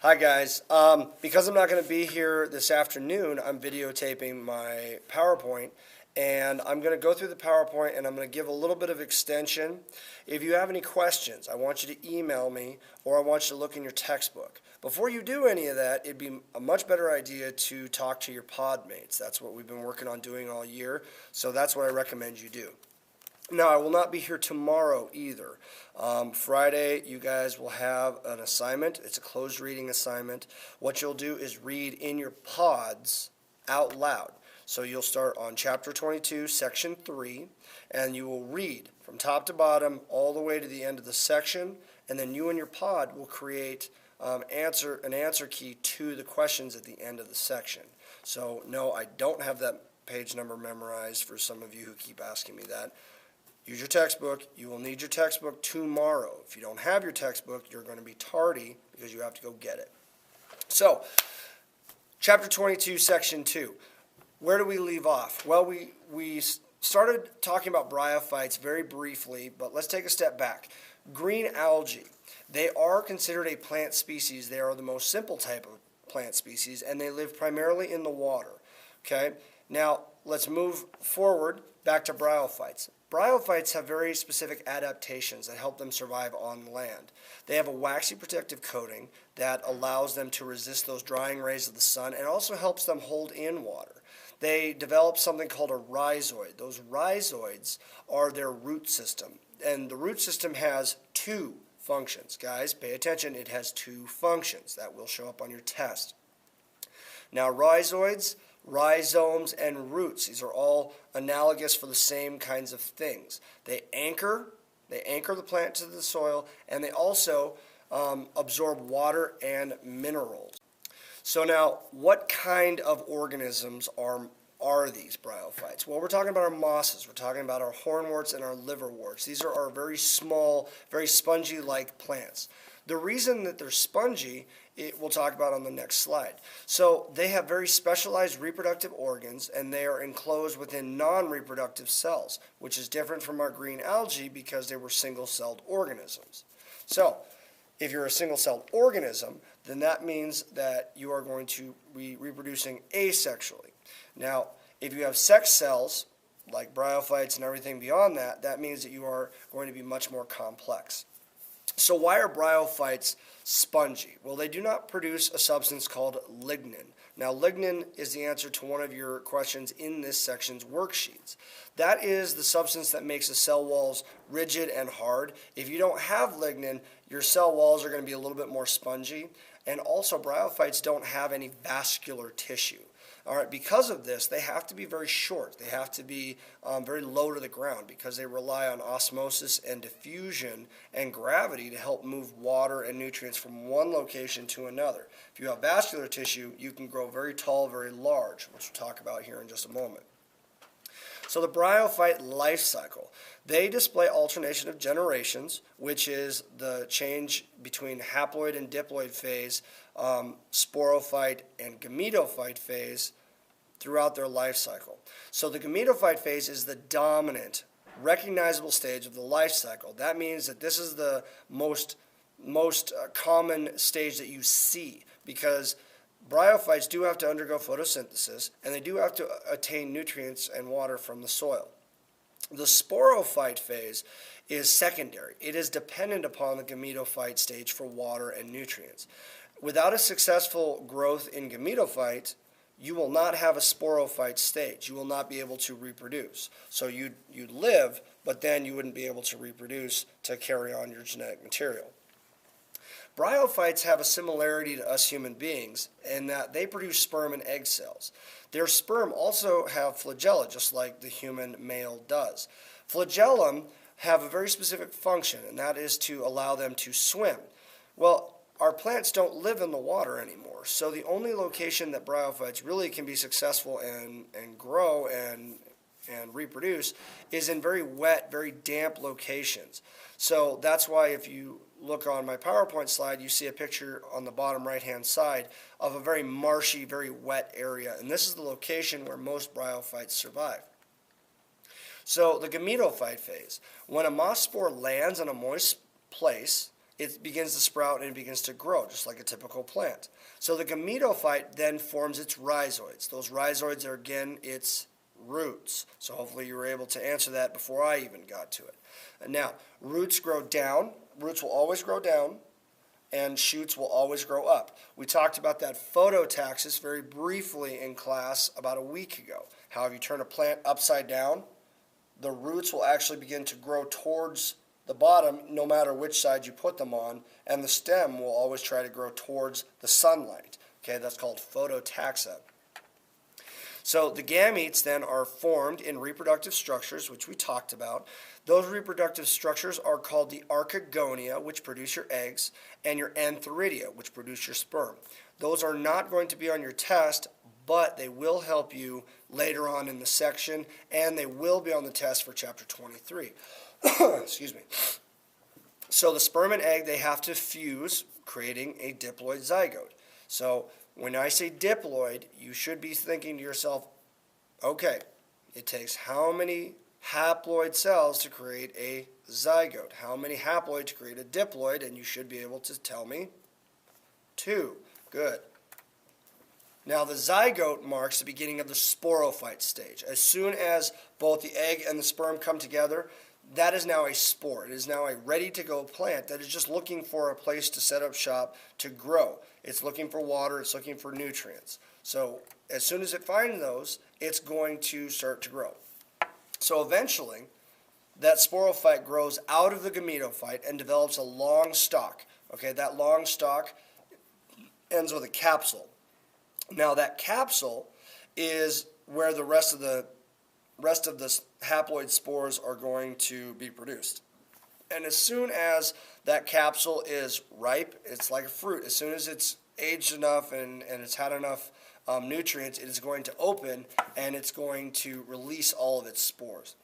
Hi guys. Because I'm not going to be here this afternoon, I'm videotaping my PowerPoint, and I'm going to go through the PowerPoint and I'm going to give a little bit of extension. If you have any questions, I want you to email me or I want you to look in your textbook. Before you do any of that, it'd be a much better idea to talk to your pod mates. That's what we've been working on doing all year, so that's what I recommend you do. Now, I will not be here tomorrow either. Friday, you guys will have an assignment. It's a closed reading assignment. What you'll do is read in your pods out loud. So you'll start on chapter 22, section 3, and you will read from top to bottom all the way to the end of the section, and then you and your pod will create an answer key to the questions at the end of the section. So, no, I don't have that page number memorized for some of you who keep asking me that. Use your textbook. You will need your textbook tomorrow. If you don't have your textbook, you're going to be tardy because you have to go get it. So, chapter 22, section 2. Where do we leave off? Well, we started talking about bryophytes very briefly, but let's take a step back. Green algae. They are considered a plant species. They are the most simple type of plant species, and they live primarily in the water. Okay? Now, let's move forward back to bryophytes. Bryophytes have very specific adaptations that help them survive on land. They have a waxy protective coating that allows them to resist those drying rays of the sun and also helps them hold in water. They develop something called a rhizoid. Those rhizoids are their root system, and the root system has two functions. Guys, pay attention. It has two functions that will show up on your test. Now, rhizoids, rhizomes, and roots, these are all analogous for the same kinds of things. They anchor the plant to the soil, and they also absorb water and minerals. So now, what kind of organisms are these bryophytes? Well, we're talking about our mosses, we're talking about our hornworts and our liverworts. These are our very small, very spongy-like plants. The reason that they're spongy, we'll talk about on the next slide. So they have very specialized reproductive organs, and they are enclosed within non-reproductive cells, which is different from our green algae because they were single-celled organisms. So if you're a single-celled organism, then that means that you are going to be reproducing asexually. Now, if you have sex cells, like bryophytes and everything beyond that, that means that you are going to be much more complex. So why are bryophytes spongy? Well, they do not produce a substance called lignin. Now, lignin is the answer to one of your questions in this section's worksheets. That is the substance that makes the cell walls rigid and hard. If you don't have lignin, your cell walls are going to be a little bit more spongy. And also, bryophytes don't have any vascular tissue. All right, because of this, they have to be very short. They have to be very low to the ground because they rely on osmosis and diffusion and gravity to help move water and nutrients from one location to another. If you have vascular tissue, you can grow very tall, very large, which we'll talk about here in just a moment. So the bryophyte life cycle, they display alternation of generations, which is the change between haploid and diploid phase, sporophyte and gametophyte phase throughout their life cycle. So the gametophyte phase is the dominant, recognizable stage of the life cycle. That means that this is the most common stage that you see because bryophytes do have to undergo photosynthesis, and they do have to attain nutrients and water from the soil. The sporophyte phase is secondary. It is dependent upon the gametophyte stage for water and nutrients. Without a successful growth in gametophyte, you will not have a sporophyte stage. You will not be able to reproduce. So you'd live, but then you wouldn't be able to reproduce to carry on your genetic material. Bryophytes have a similarity to us human beings in that they produce sperm and egg cells. Their sperm also have flagella, just like the human male does. Flagellum have a very specific function, and that is to allow them to swim. Well, our plants don't live in the water anymore, so the only location that bryophytes really can be successful and grow and reproduce is in very wet, very damp locations. So that's why if you look on my PowerPoint slide, you see a picture on the bottom right-hand side of a very marshy, very wet area. And this is the location where most bryophytes survive. So the gametophyte phase. When a moss spore lands in a moist place, it begins to sprout and it begins to grow, just like a typical plant. So the gametophyte then forms its rhizoids. Those rhizoids are, again, its roots. So hopefully you were able to answer that before I even got to it. And now, roots grow down. Roots will always grow down, and shoots will always grow up. We talked about that phototaxis very briefly in class about a week ago. How if you turn a plant upside down, the roots will actually begin to grow towards the bottom no matter which side you put them on, and the stem will always try to grow towards the sunlight. Okay, that's called phototaxa. So the gametes then are formed in reproductive structures, which we talked about. Those reproductive structures are called the archegonia, which produce your eggs, and your antheridia, which produce your sperm. Those are not going to be on your test, but they will help you later on in the section, and they will be on the test for chapter 23. Excuse me. So the sperm and egg, they have to fuse, creating a diploid zygote. So when I say diploid, you should be thinking to yourself, okay, it takes how many haploid cells to create a zygote? How many haploid to create a diploid? And you should be able to tell me 2. Good. Now the zygote marks the beginning of the sporophyte stage. As soon as both the egg and the sperm come together, that is now a spore. It is now a ready-to-go plant that is just looking for a place to set up shop to grow. It's looking for water. It's looking for nutrients. So as soon as it finds those, it's going to start to grow. So eventually, that sporophyte grows out of the gametophyte and develops a long stalk. Okay, that long stalk ends with a capsule. Now that capsule is where the rest of the haploid spores are going to be produced. And as soon as that capsule is ripe, it's like a fruit. As soon as it's aged enough and it's had enough nutrients, it is going to open and it's going to release all of its spores.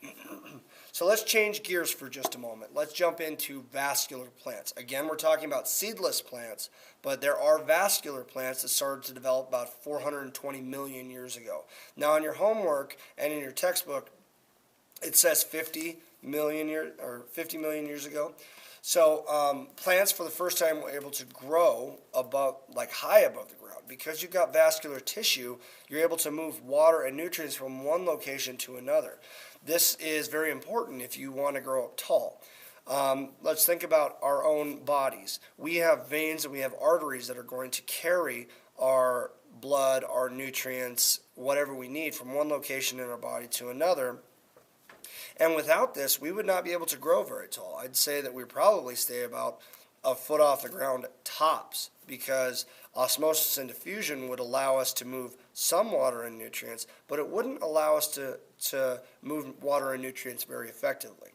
So let's change gears for just a moment. Let's jump into vascular plants. Again, we're talking about seedless plants, but there are vascular plants that started to develop about 420 million years ago. Now, in your homework and in your textbook, it says 50 million years ago. So plants for the first time were able to grow high above the ground. Because you've got vascular tissue, you're able to move water and nutrients from one location to another. This is very important if you want to grow up tall. Let's think about our own bodies. We have veins and we have arteries that are going to carry our blood, our nutrients, whatever we need from one location in our body to another. And without this, we would not be able to grow very tall. I'd say that we probably stay about a foot off the ground tops, because osmosis and diffusion would allow us to move some water and nutrients, but it wouldn't allow us to move water and nutrients very effectively.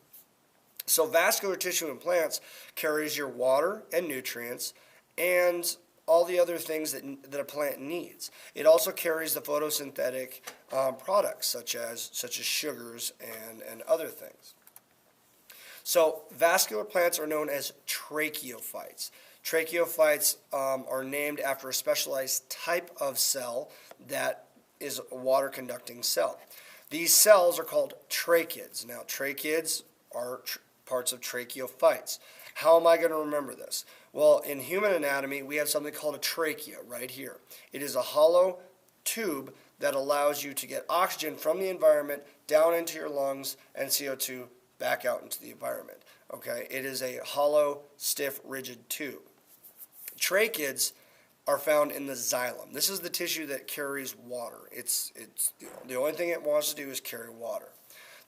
So vascular tissue in plants carries your water and nutrients and all the other things that a plant needs. It also carries the photosynthetic products such as sugars and other things. So vascular plants are known as tracheophytes. Tracheophytes are named after a specialized type of cell that is a water-conducting cell. These cells are called tracheids. Now, tracheids are parts of tracheophytes. How am I going to remember this? Well, in human anatomy, we have something called a trachea right here. It is a hollow tube that allows you to get oxygen from the environment down into your lungs and CO2 back out into the environment. Okay, it is a hollow, stiff, rigid tube. Tracheids are found in the xylem. This is the tissue that carries water. It's the only thing it wants to do is carry water.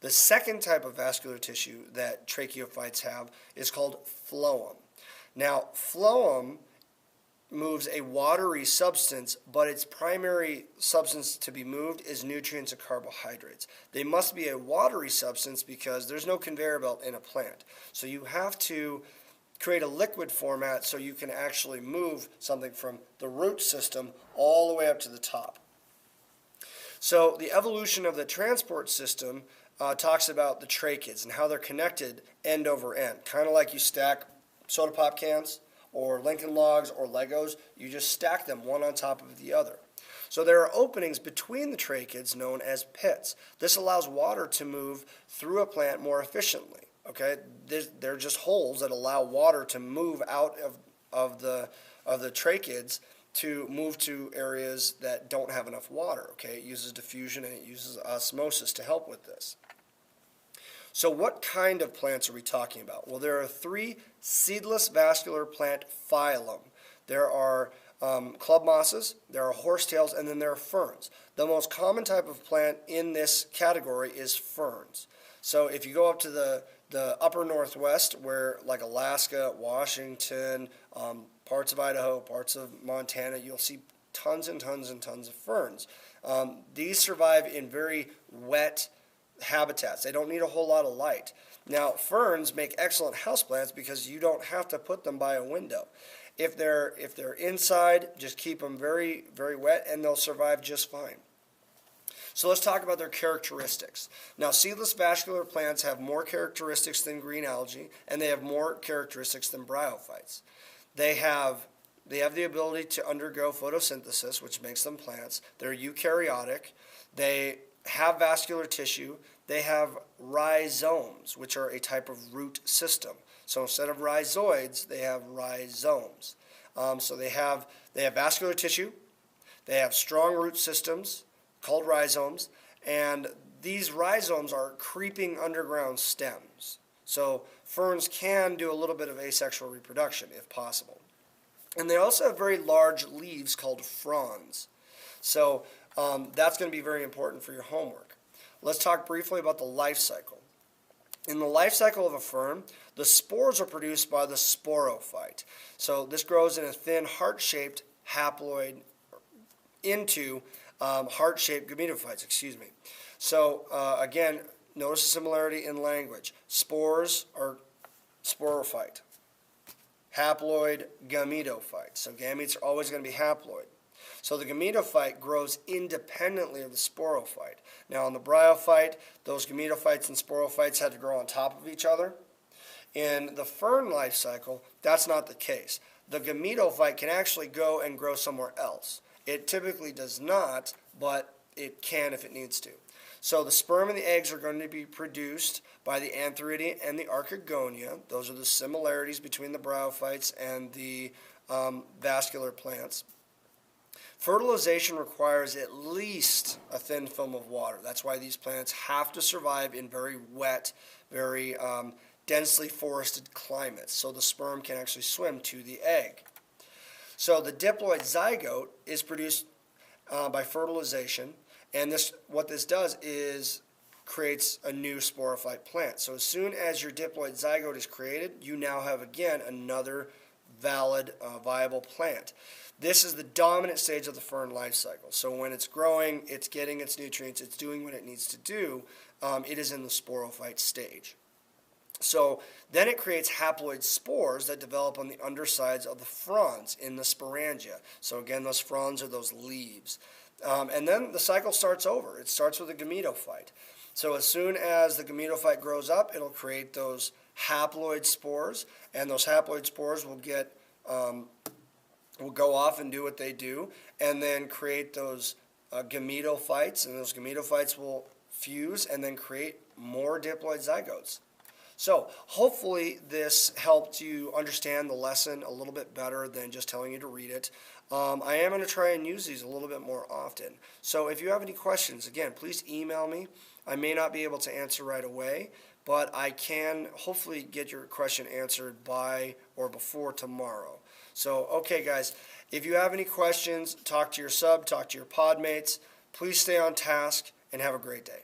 The second type of vascular tissue that tracheophytes have is called phloem. Now, phloem moves a watery substance, but its primary substance to be moved is nutrients and carbohydrates. They must be a watery substance because there's no conveyor belt in a plant. So you have to create a liquid format so you can actually move something from the root system all the way up to the top. So the evolution of the transport system talks about the tracheids and how they're connected end over end. Kind of like you stack soda pop cans or Lincoln Logs or Legos, you just stack them one on top of the other. So there are openings between the tracheids known as pits. This allows water to move through a plant more efficiently. Okay, they're just holes that allow water to move out of the tracheids to move to areas that don't have enough water. Okay, it uses diffusion and it uses osmosis to help with this. So what kind of plants are we talking about? Well, there are 3 seedless vascular plant phylum. There are club mosses, there are horsetails, and then there are ferns. The most common type of plant in this category is ferns. So if you go up to the upper northwest, where like Alaska, Washington, parts of Idaho, parts of Montana, you'll see tons and tons and tons of ferns. These survive in very wet habitats. They don't need a whole lot of light. Now, ferns make excellent houseplants because you don't have to put them by a window. If they're inside, just keep them very, very wet and they'll survive just fine. So let's talk about their characteristics. Now, seedless vascular plants have more characteristics than green algae, and they have more characteristics than bryophytes. They have the ability to undergo photosynthesis, which makes them plants. They're eukaryotic. They have vascular tissue. They have rhizomes, which are a type of root system. So instead of rhizoids, they have rhizomes. So they have vascular tissue. They have strong root systems called rhizomes, and these rhizomes are creeping underground stems. So ferns can do a little bit of asexual reproduction if possible. And they also have very large leaves called fronds. So that's going to be very important for your homework. Let's talk briefly about the life cycle. In the life cycle of a fern, the spores are produced by the sporophyte. So this grows in a thin heart-shaped haploid into heart-shaped gametophytes, So again, notice the similarity in language. Spores are sporophyte. Haploid, gametophyte. So gametes are always going to be haploid. So the gametophyte grows independently of the sporophyte. Now in the bryophyte, those gametophytes and sporophytes had to grow on top of each other. In the fern life cycle, that's not the case. The gametophyte can actually go and grow somewhere else. It typically does not, but it can if it needs to. So the sperm and the eggs are going to be produced by the antheridia and the archegonia. Those are the similarities between the bryophytes and the vascular plants. Fertilization requires at least a thin film of water. That's why these plants have to survive in very wet, very densely forested climates, so the sperm can actually swim to the egg. So the diploid zygote is produced by fertilization, and what this does is creates a new sporophyte plant. So as soon as your diploid zygote is created, you now have again another valid, viable plant. This is the dominant stage of the fern life cycle. So when it's growing, it's getting its nutrients, it's doing what it needs to do, it is in the sporophyte stage. So then it creates haploid spores that develop on the undersides of the fronds in the sporangia. So again, those fronds are those leaves. And then the cycle starts over. It starts with a gametophyte. So as soon as the gametophyte grows up, it'll create those haploid spores, and those haploid spores will go off and do what they do, and then create those gametophytes, and those gametophytes will fuse and then create more diploid zygotes. So hopefully this helped you understand the lesson a little bit better than just telling you to read it. I am going to try and use these a little bit more often. So if you have any questions, again, please email me. I may not be able to answer right away, but I can hopefully get your question answered by or before tomorrow. So, okay, guys, if you have any questions, talk to your sub, talk to your pod mates. Please stay on task and have a great day.